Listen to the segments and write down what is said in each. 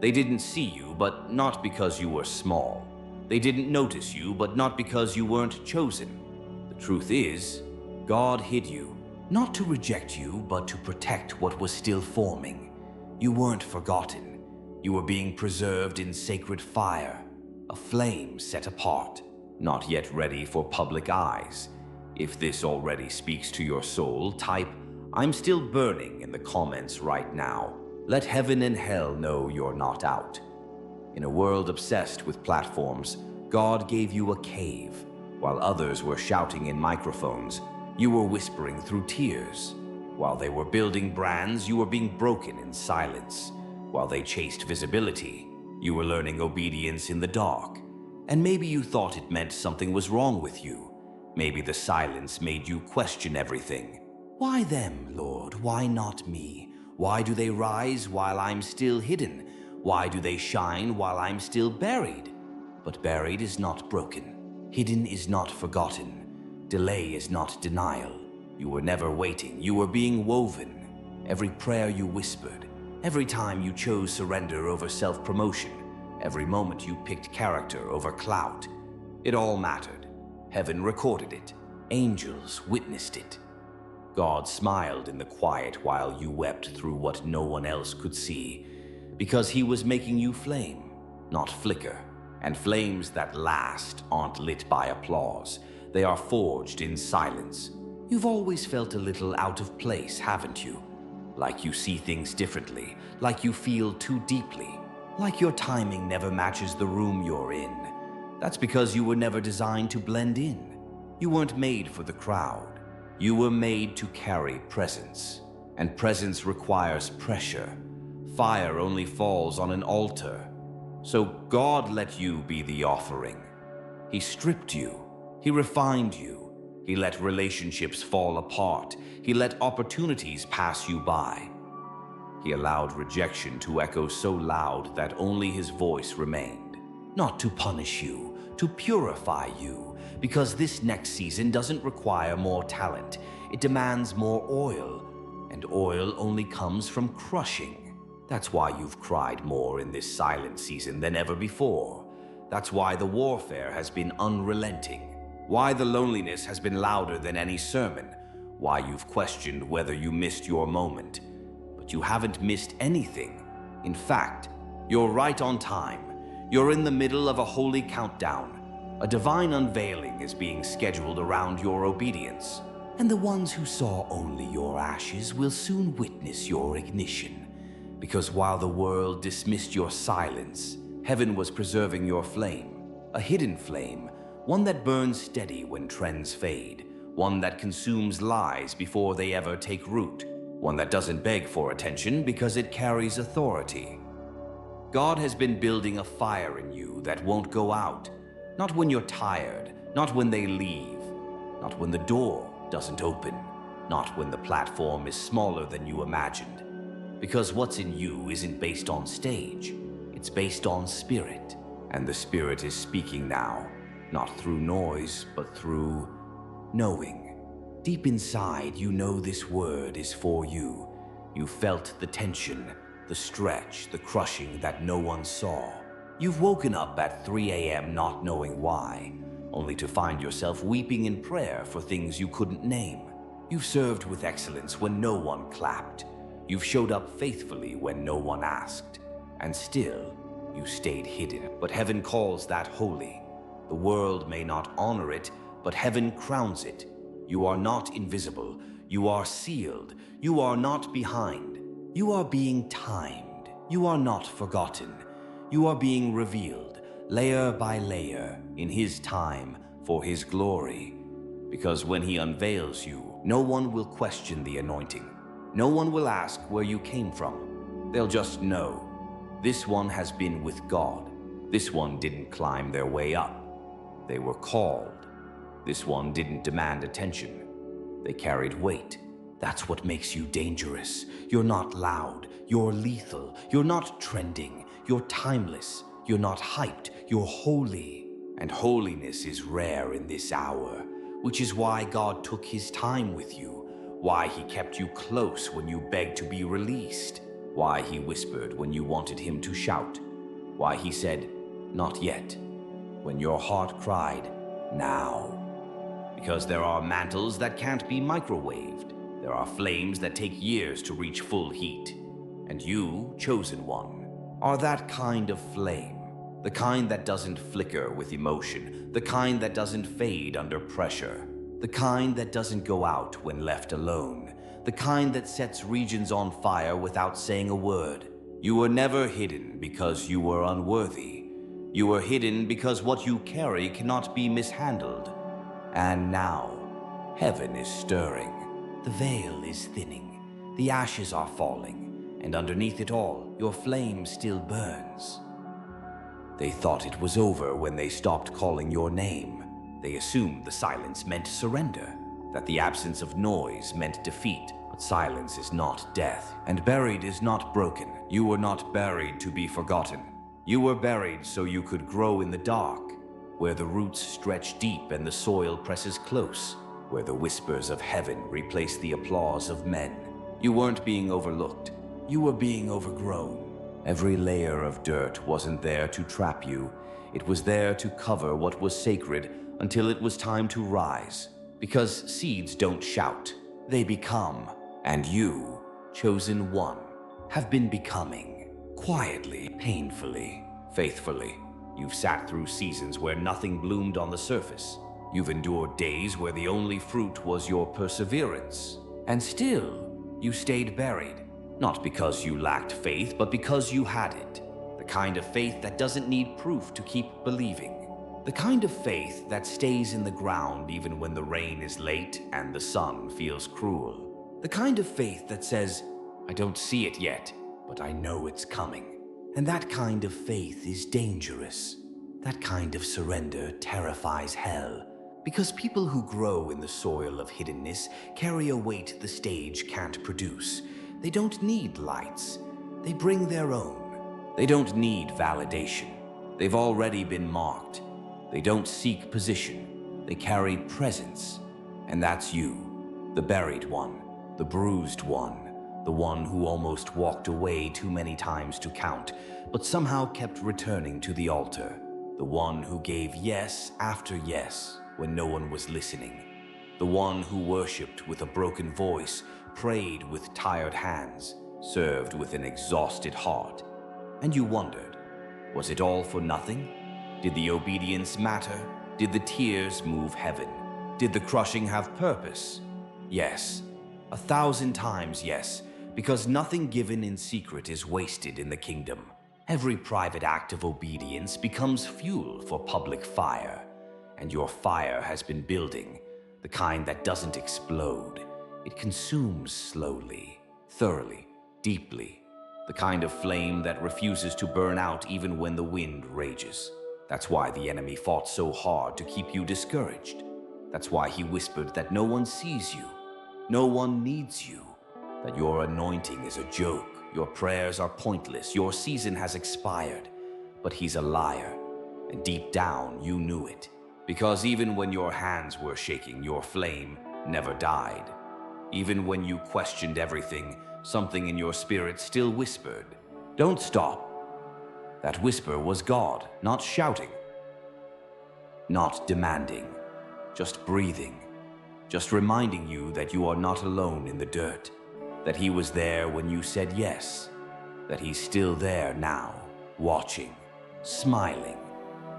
They didn't see you, but not because you were small. They didn't notice you, but not because you weren't chosen. The truth is, God hid you, not to reject you, but to protect what was still forming. You weren't forgotten. You were being preserved in sacred fire, a flame set apart, not yet ready for public eyes. If this already speaks to your soul, type, "I'm still burning" in the comments right now. Let heaven and hell know you're not out. In a world obsessed with platforms, God gave you a cave. While others were shouting in microphones, you were whispering through tears. While they were building brands, you were being broken in silence. While they chased visibility, you were learning obedience in the dark. And maybe you thought it meant something was wrong with you. Maybe the silence made you question everything. Why them, Lord? Why not me? Why do they rise while I'm still hidden? Why do they shine while I'm still buried? But buried is not broken. Hidden is not forgotten. Delay is not denial. You were never waiting. You were being woven. Every prayer you whispered, every time you chose surrender over self-promotion, every moment you picked character over clout, it all mattered. Heaven recorded it. Angels witnessed it. God smiled in the quiet while you wept through what no one else could see, because he was making you flame, not flicker. And flames that last aren't lit by applause. They are forged in silence. You've always felt a little out of place, haven't you? Like you see things differently, like you feel too deeply, like your timing never matches the room you're in. That's because you were never designed to blend in. You weren't made for the crowd. You were made to carry presence, and presence requires pressure. Fire only falls on an altar. So God let you be the offering. He stripped you. He refined you. He let relationships fall apart. He let opportunities pass you by. He allowed rejection to echo so loud that only his voice remained. Not to punish you, to purify you. Because this next season doesn't require more talent. It demands more oil, and oil only comes from crushing. That's why you've cried more in this silent season than ever before. That's why the warfare has been unrelenting. Why the loneliness has been louder than any sermon. Why you've questioned whether you missed your moment. But you haven't missed anything. In fact, you're right on time. You're in the middle of a holy countdown. A divine unveiling is being scheduled around your obedience, and the ones who saw only your ashes will soon witness your ignition. Because while the world dismissed your silence, heaven was preserving your flame, a hidden flame, one that burns steady when trends fade, one that consumes lies before they ever take root, one that doesn't beg for attention because it carries authority. God has been building a fire in you that won't go out. Not when you're tired, not when they leave, not when the door doesn't open, not when the platform is smaller than you imagined. Because what's in you isn't based on stage, it's based on spirit. And the spirit is speaking now, not through noise, but through knowing. Deep inside, you know this word is for you. You felt the tension, the stretch, the crushing that no one saw. You've woken up at 3 a.m. not knowing why, only to find yourself weeping in prayer for things you couldn't name. You've served with excellence when no one clapped. You've showed up faithfully when no one asked. And still, you stayed hidden. But heaven calls that holy. The world may not honor it, but heaven crowns it. You are not invisible. You are sealed. You are not behind. You are being timed. You are not forgotten. You are being revealed, layer by layer, in His time, for His glory. Because when He unveils you, no one will question the anointing. No one will ask where you came from. They'll just know. This one has been with God. This one didn't climb their way up. They were called. This one didn't demand attention. They carried weight. That's what makes you dangerous. You're not loud. You're lethal. You're not trending. You're timeless. You're not hyped. You're holy. And holiness is rare in this hour, which is why God took His time with you, why He kept you close when you begged to be released. Why he whispered when you wanted him to shout. Why he said, "Not yet," when your heart cried, "Now." Because there are mantles that can't be microwaved. There are flames that take years to reach full heat. And you, chosen one, are that kind of flame. The kind that doesn't flicker with emotion. The kind that doesn't fade under pressure. The kind that doesn't go out when left alone. The kind that sets regions on fire without saying a word. You were never hidden because you were unworthy. You were hidden because what you carry cannot be mishandled. And now, heaven is stirring. The veil is thinning. The ashes are falling. And underneath it all, your flame still burns. They thought it was over when they stopped calling your name. They assumed the silence meant surrender, that the absence of noise meant defeat. But silence is not death, and buried is not broken. You were not buried to be forgotten. You were buried so you could grow in the dark, where the roots stretch deep and the soil presses close, where the whispers of heaven replace the applause of men. You weren't being overlooked. You were being overgrown. Every layer of dirt wasn't there to trap you. It was there to cover what was sacred until it was time to rise. Because seeds don't shout, they become. And you, chosen one, have been becoming. Quietly, painfully, faithfully. You've sat through seasons where nothing bloomed on the surface. You've endured days where the only fruit was your perseverance. And still, you stayed buried. Not because you lacked faith, but because you had it. The kind of faith that doesn't need proof to keep believing. The kind of faith that stays in the ground even when the rain is late and the sun feels cruel. The kind of faith that says, "I don't see it yet, but I know it's coming." And that kind of faith is dangerous. That kind of surrender terrifies hell. Because people who grow in the soil of hiddenness carry a weight the stage can't produce. They don't need lights. They bring their own. They don't need validation. They've already been marked. They don't seek position. They carry presence. And that's you, the buried one, the bruised one, the one who almost walked away too many times to count, but somehow kept returning to the altar. The one who gave yes after yes when no one was listening. The one who worshipped with a broken voice, prayed with tired hands, served with an exhausted heart. And you wondered, was it all for nothing? Did the obedience matter? Did the tears move heaven? Did the crushing have purpose? Yes, 1,000 times yes, because nothing given in secret is wasted in the kingdom. Every private act of obedience becomes fuel for public fire. And your fire has been building, the kind that doesn't explode. It consumes slowly, thoroughly, deeply. The kind of flame that refuses to burn out even when the wind rages. That's why the enemy fought so hard to keep you discouraged. That's why he whispered that no one sees you, no one needs you, that your anointing is a joke, your prayers are pointless, your season has expired. But he's a liar, and deep down you knew it. Because even when your hands were shaking, your flame never died. Even when you questioned everything, something in your spirit still whispered, "Don't stop." That whisper was God, not shouting, not demanding, just breathing, just reminding you that you are not alone in the dirt, that he was there when you said yes, that he's still there now, watching, smiling,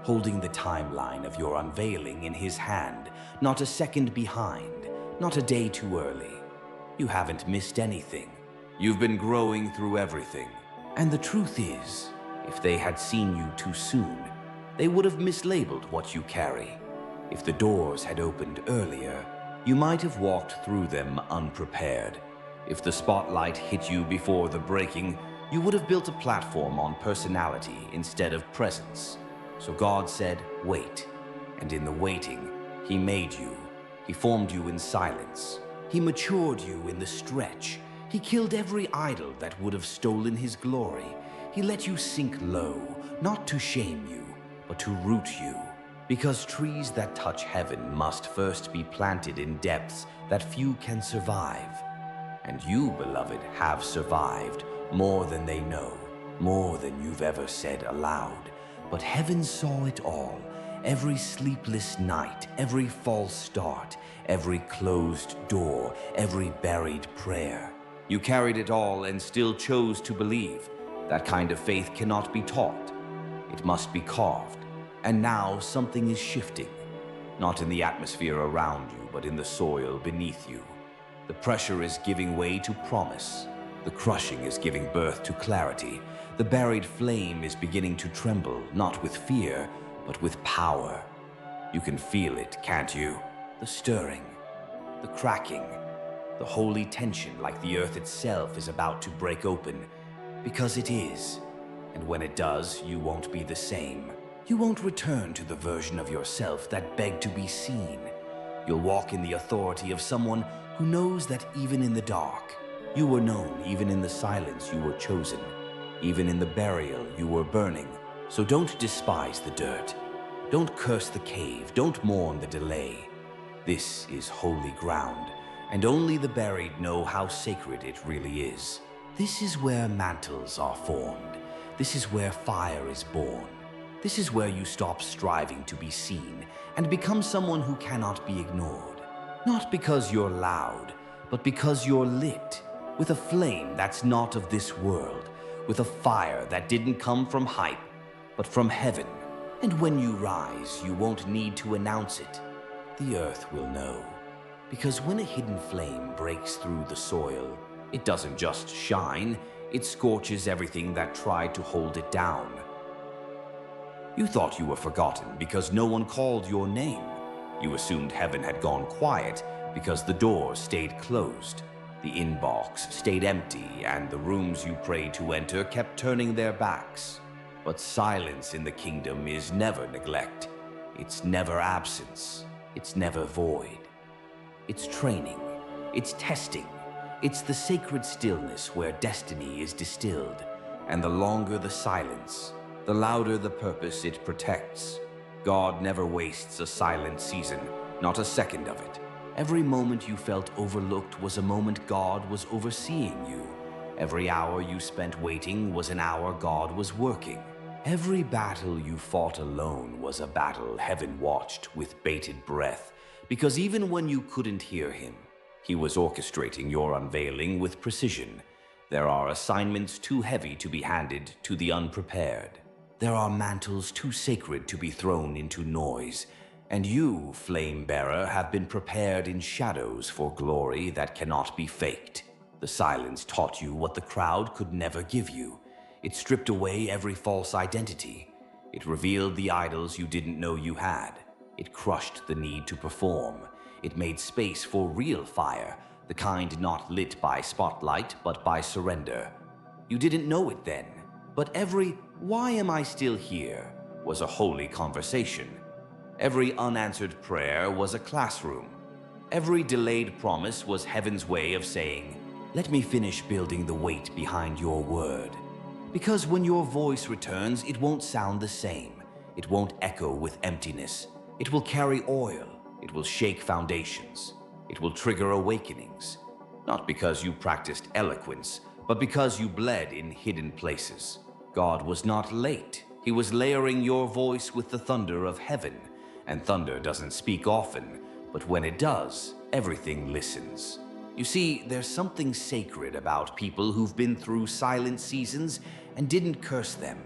holding the timeline of your unveiling in his hand, not a second behind, not a day too early. You haven't missed anything. You've been growing through everything. And the truth is, if they had seen you too soon, they would have mislabeled what you carry. If the doors had opened earlier, you might have walked through them unprepared. If the spotlight hit you before the breaking, you would have built a platform on personality instead of presence. So God said, wait. And in the waiting, he made you. He formed you in silence. He matured you in the stretch. He killed every idol that would have stolen his glory. He let you sink low, not to shame you, but to root you. Because trees that touch heaven must first be planted in depths that few can survive. And you, beloved, have survived, more than they know, more than you've ever said aloud. But heaven saw it all, every sleepless night, every false start, every closed door, every buried prayer. You carried it all and still chose to believe. That kind of faith cannot be taught. It must be carved. And now something is shifting. Not in the atmosphere around you, but in the soil beneath you. The pressure is giving way to promise. The crushing is giving birth to clarity. The buried flame is beginning to tremble, not with fear, but with power. You can feel it, can't you? The stirring, the cracking, the holy tension like the earth itself is about to break open. Because it is. And when it does, you won't be the same. You won't return to the version of yourself that begged to be seen. You'll walk in the authority of someone who knows that even in the dark, you were known. Even in the silence, you were chosen. Even in the burial, you were burning. So don't despise the dirt. Don't curse the cave. Don't mourn the delay. This is holy ground, and only the buried know how sacred it really is. This is where mantles are formed. This is where fire is born. This is where you stop striving to be seen and become someone who cannot be ignored. Not because you're loud, but because you're lit, with a flame that's not of this world, with a fire that didn't come from hype, but from heaven. And when you rise, you won't need to announce it. The earth will know. Because when a hidden flame breaks through the soil, it doesn't just shine, it scorches everything that tried to hold it down. You thought you were forgotten because no one called your name. You assumed heaven had gone quiet because the doors stayed closed. The inbox stayed empty and the rooms you prayed to enter kept turning their backs. But silence in the kingdom is never neglect. It's never absence. It's never void. It's training. It's testing. It's the sacred stillness where destiny is distilled. And the longer the silence, the louder the purpose it protects. God never wastes a silent season, not a second of it. Every moment you felt overlooked was a moment God was overseeing you. Every hour you spent waiting was an hour God was working. Every battle you fought alone was a battle heaven watched with bated breath, because even when you couldn't hear him, he was orchestrating your unveiling with precision. There are assignments too heavy to be handed to the unprepared. There are mantles too sacred to be thrown into noise. And you, flame bearer, have been prepared in shadows for glory that cannot be faked. The silence taught you what the crowd could never give you. It stripped away every false identity. It revealed the idols you didn't know you had. It crushed the need to perform. It made space for real fire, the kind not lit by spotlight, but by surrender. You didn't know it then, but every "why am I still here" was a holy conversation. Every unanswered prayer was a classroom. Every delayed promise was heaven's way of saying, "Let me finish building the weight behind your word." Because when your voice returns, it won't sound the same. It won't echo with emptiness. It will carry oil. It will shake foundations. It will trigger awakenings. Not because you practiced eloquence, but because you bled in hidden places. God was not late. He was layering your voice with the thunder of heaven. And thunder doesn't speak often, but when it does, everything listens. You see, there's something sacred about people who've been through silent seasons and didn't curse them,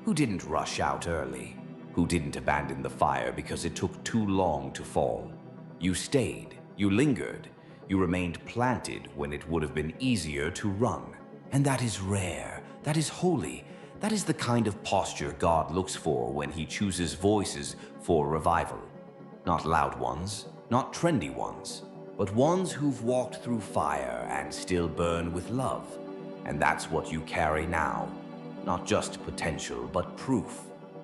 who didn't rush out early, who didn't abandon the fire because it took too long to fall. You stayed, you lingered, you remained planted when it would have been easier to run. And that is rare, that is holy, that is the kind of posture God looks for when he chooses voices for revival. Not loud ones, not trendy ones, but ones who've walked through fire and still burn with love. And that's what you carry now. Not just potential, but proof.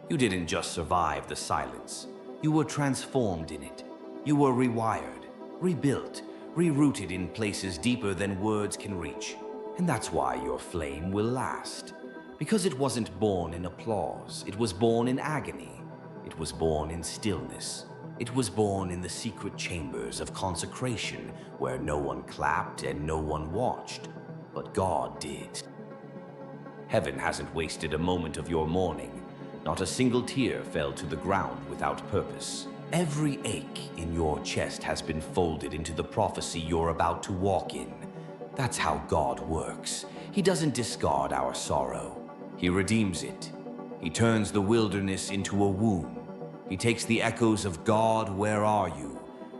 You didn't just survive the silence. You were transformed in it. You were rewired, rebuilt, rerooted in places deeper than words can reach. And that's why your flame will last. Because it wasn't born in applause. It was born in agony. It was born in stillness. It was born in the secret chambers of consecration where no one clapped and no one watched, but God did. Heaven hasn't wasted a moment of your mourning. Not a single tear fell to the ground without purpose. Every ache in your chest has been folded into the prophecy you're about to walk in. That's how God works. He doesn't discard our sorrow. He redeems it. He turns the wilderness into a womb. He takes the echoes of God, where are you,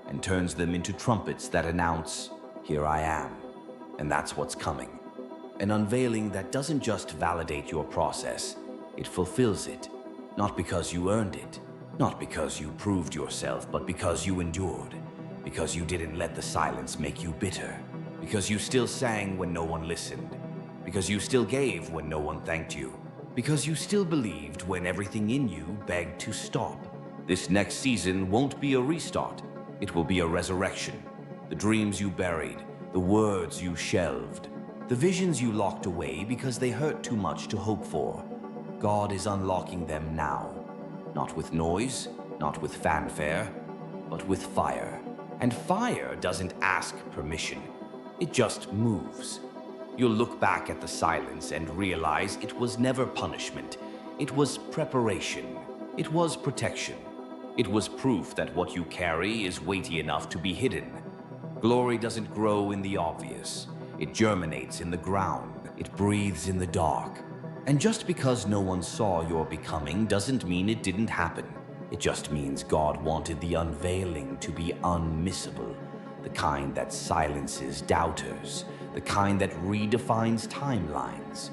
and turns them into trumpets that announce, here I am. And that's what's coming. An unveiling that doesn't just validate your process, it fulfills it. Not because you earned it, not because you proved yourself, but because you endured. Because you didn't let the silence make you bitter. Because you still sang when no one listened. Because you still gave when no one thanked you. Because you still believed when everything in you begged to stop. This next season won't be a restart. It will be a resurrection. The dreams you buried, the words you shelved, the visions you locked away because they hurt too much to hope for. God is unlocking them now. Not with noise, not with fanfare, but with fire. And fire doesn't ask permission. It just moves. You'll look back at the silence and realize it was never punishment. It was preparation. It was protection. It was proof that what you carry is weighty enough to be hidden. Glory doesn't grow in the obvious. It germinates in the ground. It breathes in the dark. And just because no one saw your becoming doesn't mean it didn't happen. It just means God wanted the unveiling to be unmissable. The kind that silences doubters. The kind that redefines timelines.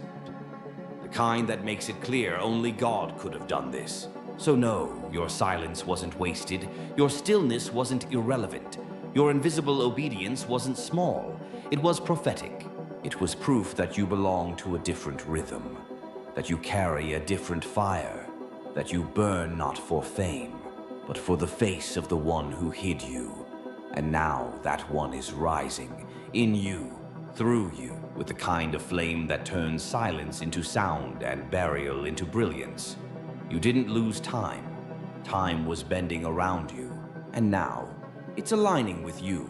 The kind that makes it clear only God could have done this. So no, your silence wasn't wasted. Your stillness wasn't irrelevant. Your invisible obedience wasn't small. It was prophetic. It was proof that you belong to a different rhythm. That you carry a different fire. That you burn not for fame, but for the face of the one who hid you. And now that one is rising, in you, through you, with the kind of flame that turns silence into sound and burial into brilliance. You didn't lose time. Time was bending around you, and now it's aligning with you.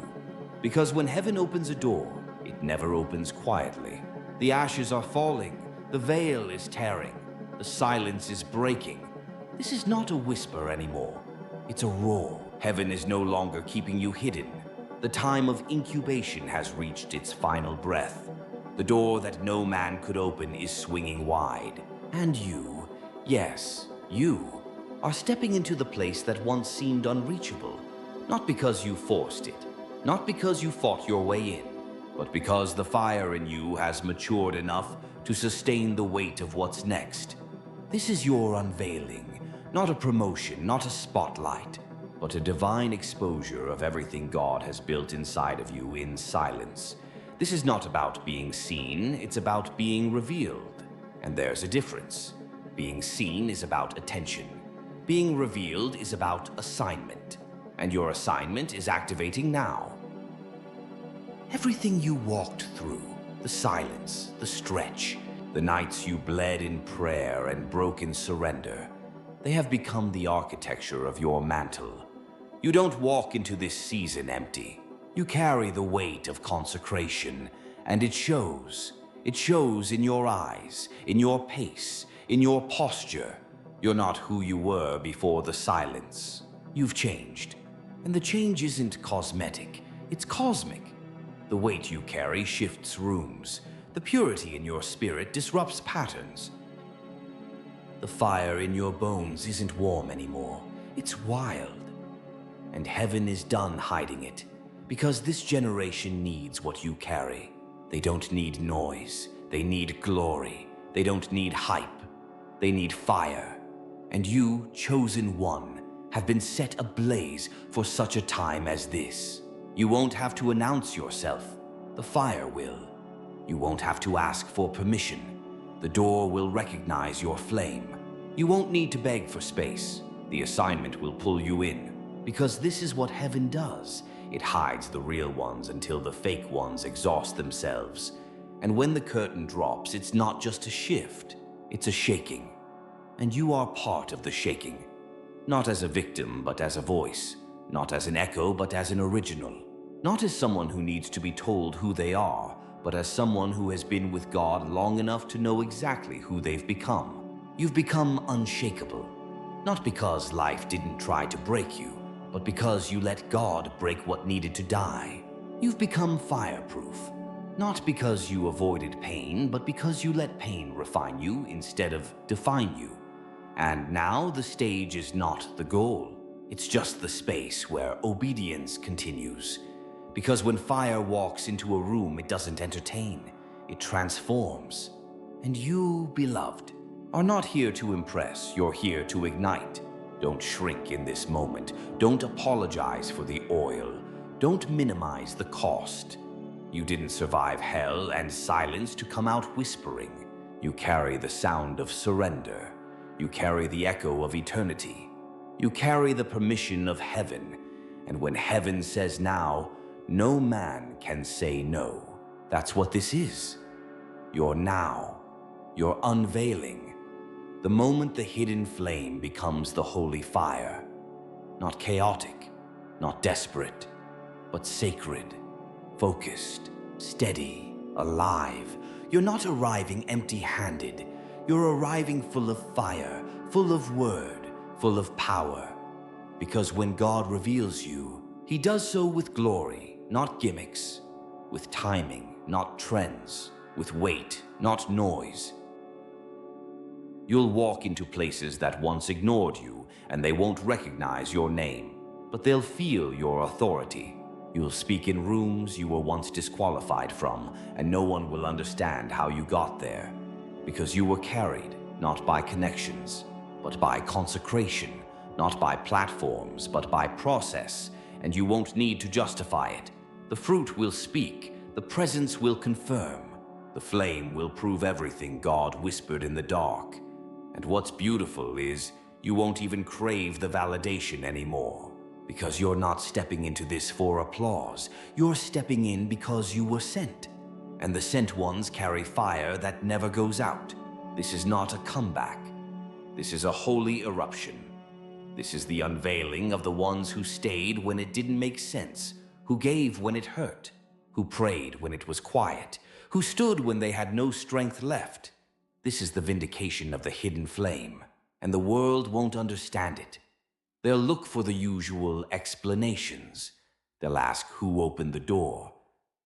Because when heaven opens a door, it never opens quietly. The ashes are falling, the veil is tearing, the silence is breaking. This is not a whisper anymore. It's a roar. Heaven is no longer keeping you hidden. The time of incubation has reached its final breath. The door that no man could open is swinging wide. And you, yes, you, are stepping into the place that once seemed unreachable. Not because you forced it, not because you fought your way in, but because the fire in you has matured enough to sustain the weight of what's next. This is your unveiling, not a promotion, not a spotlight, but a divine exposure of everything God has built inside of you in silence. This is not about being seen, it's about being revealed. And there's a difference. Being seen is about attention. Being revealed is about assignment. And your assignment is activating now. Everything you walked through, the silence, the stretch, the nights you bled in prayer and broke in surrender, they have become the architecture of your mantle. You don't walk into this season empty. You carry the weight of consecration, and it shows. It shows in your eyes, in your pace, in your posture. You're not who you were before the silence. You've changed. And the change isn't cosmetic, it's cosmic. The weight you carry shifts rooms. The purity in your spirit disrupts patterns. The fire in your bones isn't warm anymore. It's wild. And heaven is done hiding it, because this generation needs what you carry. They don't need noise. They need glory. They don't need hype. They need fire. And you, chosen one, have been set ablaze for such a time as this. You won't have to announce yourself. The fire will. You won't have to ask for permission. The door will recognize your flame. You won't need to beg for space. The assignment will pull you in. Because this is what heaven does. It hides the real ones until the fake ones exhaust themselves. And when the curtain drops, it's not just a shift, it's a shaking. And you are part of the shaking. Not as a victim, but as a voice. Not as an echo, but as an original. Not as someone who needs to be told who they are, but as someone who has been with God long enough to know exactly who they've become. You've become unshakable, not because life didn't try to break you, but because you let God break what needed to die. You've become fireproof, not because you avoided pain, but because you let pain refine you instead of define you. And now the stage is not the goal. It's just the space where obedience continues. Because when fire walks into a room, it doesn't entertain, it transforms. And you, beloved, are not here to impress, you're here to ignite. Don't shrink in this moment. Don't apologize for the oil. Don't minimize the cost. You didn't survive hell and silence to come out whispering. You carry the sound of surrender. You carry the echo of eternity. You carry the permission of heaven. And when heaven says now, no man can say no. That's what this is. You're now. You're unveiling. The moment the hidden flame becomes the holy fire. Not chaotic, not desperate, but sacred, focused, steady, alive. You're not arriving empty-handed. You're arriving full of fire, full of word, full of power. Because when God reveals you, He does so with glory, not gimmicks, with timing, not trends, with weight, not noise. You'll walk into places that once ignored you, and they won't recognize your name, but they'll feel your authority. You'll speak in rooms you were once disqualified from, and no one will understand how you got there. Because you were carried, not by connections, but by consecration, not by platforms, but by process, and you won't need to justify it. The fruit will speak, the presence will confirm, the flame will prove everything God whispered in the dark. And what's beautiful is you won't even crave the validation anymore, because you're not stepping into this for applause. You're stepping in because you were sent. And the sent ones carry fire that never goes out. This is not a comeback. This is a holy eruption. This is the unveiling of the ones who stayed when it didn't make sense, who gave when it hurt, who prayed when it was quiet, who stood when they had no strength left. This is the vindication of the hidden flame, and the world won't understand it. They'll look for the usual explanations. They'll ask who opened the door.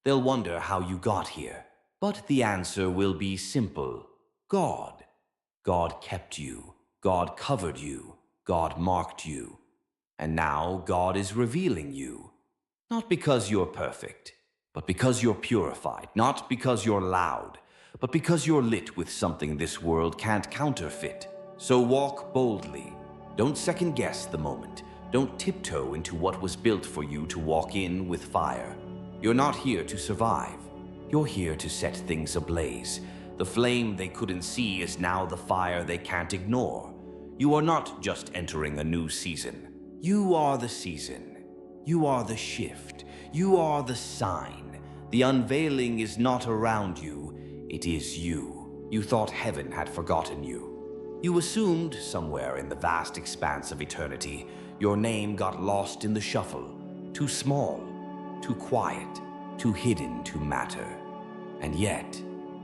They'll wonder how you got here. But the answer will be simple. God. God kept you. God covered you. God marked you. And now God is revealing you. Not because you're perfect, but because you're purified. Not because you're loud, but because you're lit with something this world can't counterfeit. So walk boldly. Don't second-guess the moment. Don't tiptoe into what was built for you to walk in with fire. You're not here to survive. You're here to set things ablaze. The flame they couldn't see is now the fire they can't ignore. You are not just entering a new season. You are the season. You are the shift. You are the sign. The unveiling is not around you. It is you. You thought heaven had forgotten you. You assumed somewhere in the vast expanse of eternity, your name got lost in the shuffle. Too small, too quiet, too hidden to matter. And yet,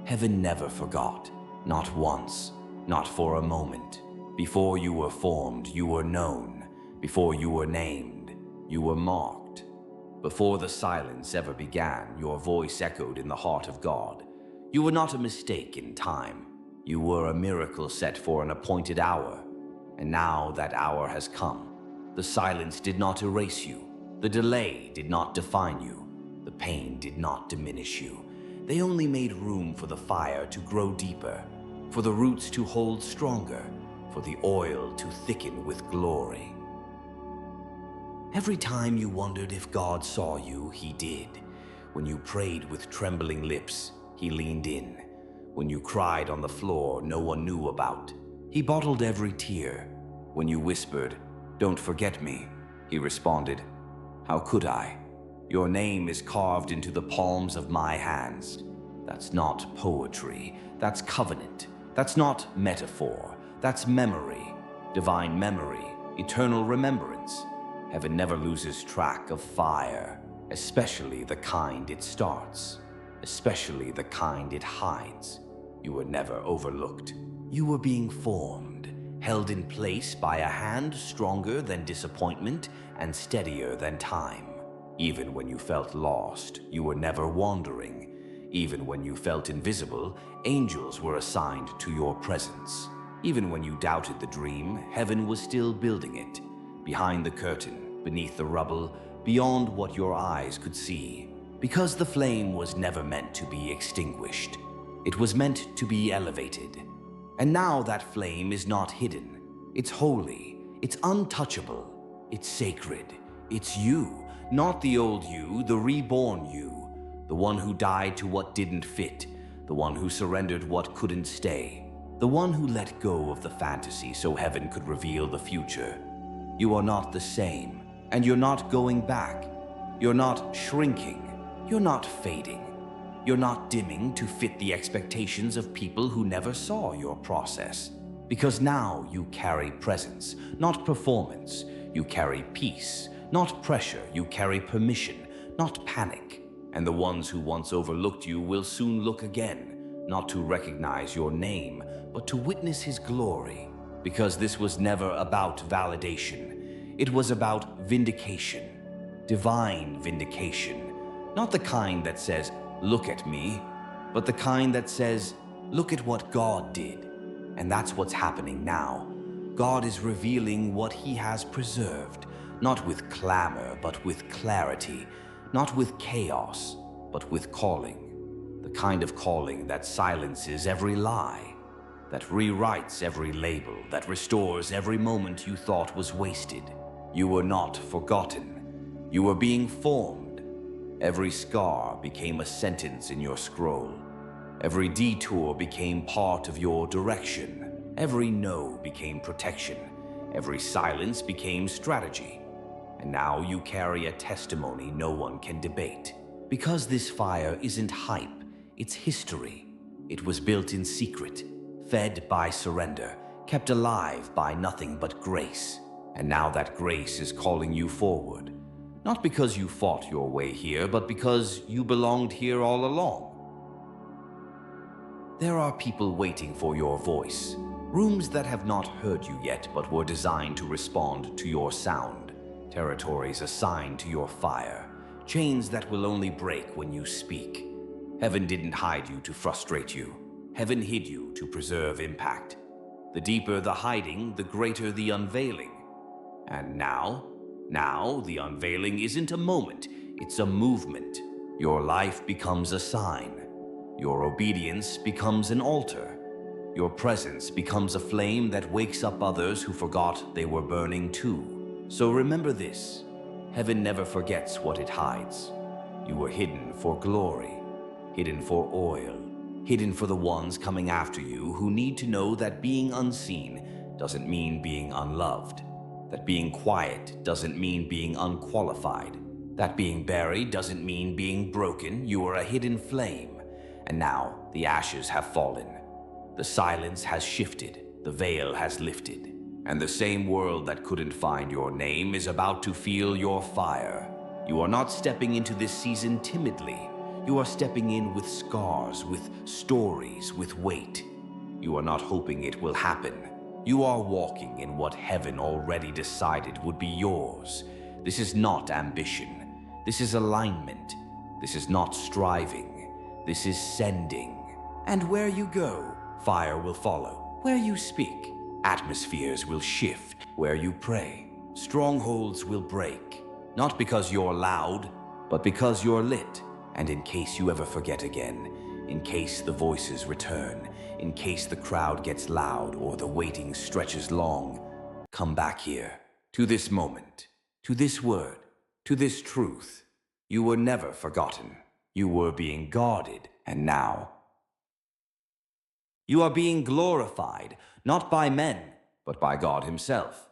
heaven never forgot. Not once, not for a moment. Before you were formed, you were known. Before you were named, you were marked. Before the silence ever began, your voice echoed in the heart of God. You were not a mistake in time. You were a miracle set for an appointed hour. And now that hour has come. The silence did not erase you. The delay did not define you. The pain did not diminish you. They only made room for the fire to grow deeper, for the roots to hold stronger, for the oil to thicken with glory. Every time you wondered if God saw you, He did. When you prayed with trembling lips, He leaned in. When you cried on the floor no one knew about, He bottled every tear. When you whispered, "Don't forget me," He responded, "How could I? Your name is carved into the palms of my hands." That's not poetry. That's covenant. That's not metaphor. That's memory. Divine memory. Eternal remembrance. Heaven never loses track of fire, especially the kind it starts. especially the kind it hides. You were never overlooked. You were being formed, held in place by a hand stronger than disappointment and steadier than time. Even when you felt lost, you were never wandering. Even when you felt invisible, angels were assigned to your presence. Even when you doubted the dream, heaven was still building it. Behind the curtain, beneath the rubble, beyond what your eyes could see. Because the flame was never meant to be extinguished. It was meant to be elevated. And now that flame is not hidden. It's holy. It's untouchable. It's sacred. It's you, not the old you, the reborn you. The one who died to what didn't fit. The one who surrendered what couldn't stay. The one who let go of the fantasy so heaven could reveal the future. You are not the same, and you're not going back. You're not shrinking. You're not fading. You're not dimming to fit the expectations of people who never saw your process. Because now you carry presence, not performance. You carry peace, not pressure. You carry permission, not panic. And the ones who once overlooked you will soon look again, not to recognize your name, but to witness his glory. Because this was never about validation. It was about vindication, divine vindication. Not the kind that says, "Look at me," but the kind that says, "Look at what God did." And that's what's happening now. God is revealing what he has preserved, not with clamor, but with clarity, not with chaos, but with calling. The kind of calling that silences every lie, that rewrites every label, that restores every moment you thought was wasted. You were not forgotten. You were being formed. Every scar became a sentence in your scroll. Every detour became part of your direction. Every no became protection. Every silence became strategy. And now you carry a testimony no one can debate. Because this fire isn't hype, it's history. It was built in secret, fed by surrender, kept alive by nothing but grace. And now that grace is calling you forward. Not because you fought your way here, but because you belonged here all along. There are people waiting for your voice. Rooms that have not heard you yet, but were designed to respond to your sound. Territories assigned to your fire. Chains that will only break when you speak. Heaven didn't hide you to frustrate you. Heaven hid you to preserve impact. The deeper the hiding, the greater the unveiling. And now, the unveiling isn't a moment, it's a movement. Your life becomes a sign. Your obedience becomes an altar. Your presence becomes a flame that wakes up others who forgot they were burning too. So remember this, heaven never forgets what it hides. You were hidden for glory, hidden for oil, hidden for the ones coming after you who need to know that being unseen doesn't mean being unloved. That being quiet doesn't mean being unqualified. That being buried doesn't mean being broken. You are a hidden flame. And now the ashes have fallen. The silence has shifted. The veil has lifted. And the same world that couldn't find your name is about to feel your fire. You are not stepping into this season timidly. You are stepping in with scars, with stories, with weight. You are not hoping it will happen. You are walking in what heaven already decided would be yours. This is not ambition. This is alignment. This is not striving. This is sending. And where you go, fire will follow. Where you speak, atmospheres will shift. Where you pray, strongholds will break. Not because you're loud, but because you're lit. And in case you ever forget again, in case the voices return, in case the crowd gets loud or the waiting stretches long, come back here, to this moment, to this word, to this truth. You were never forgotten. You were being guarded, and now you are being glorified, not by men, but by God himself.